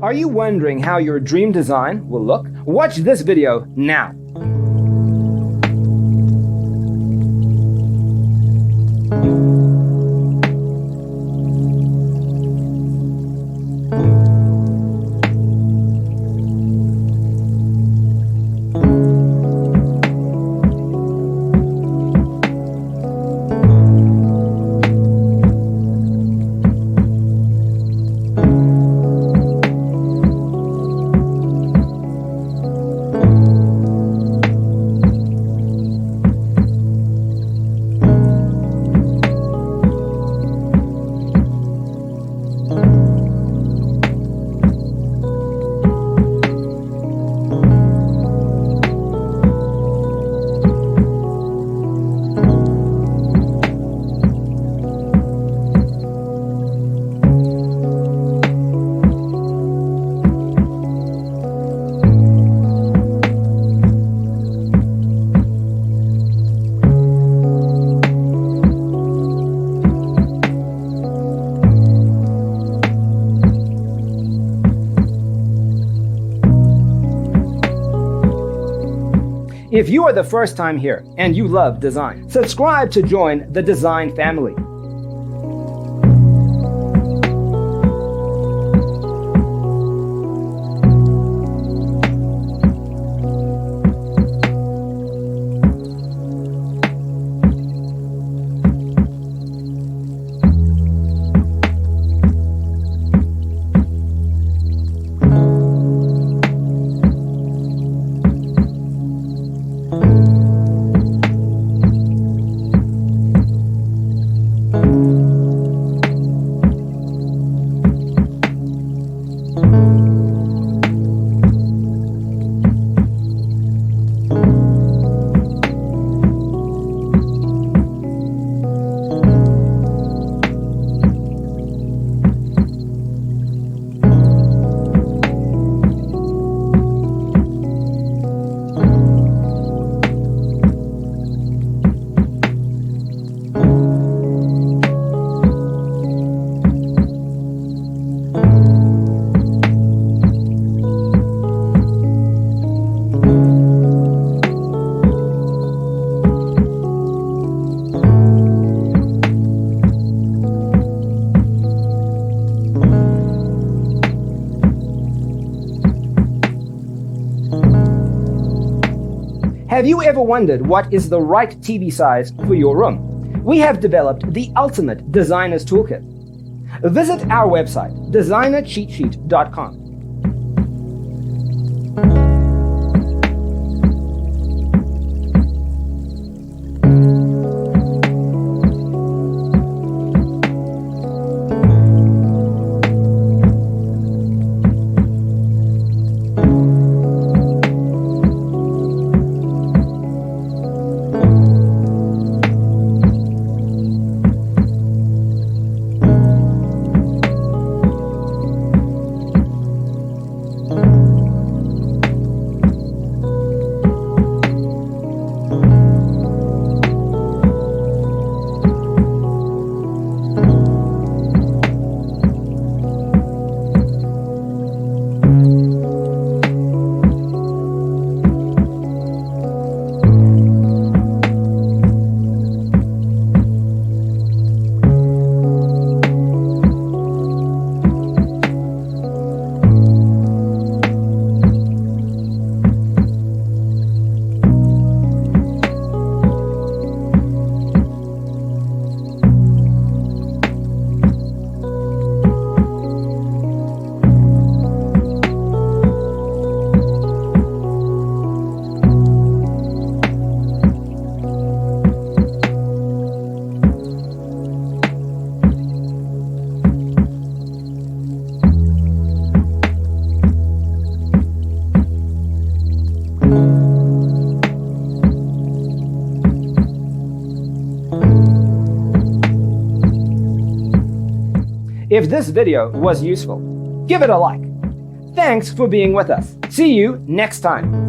Are you wondering how your dream design will look? Watch this video now. If you are the first time here and you love design, subscribe to join the design family. Have you ever wondered what is the right TV size for your room? We have developed the ultimate designer's toolkit. Visit our website, designercheatsheet.com. If this video was useful, give it a like. Thanks for being with us. See you next time.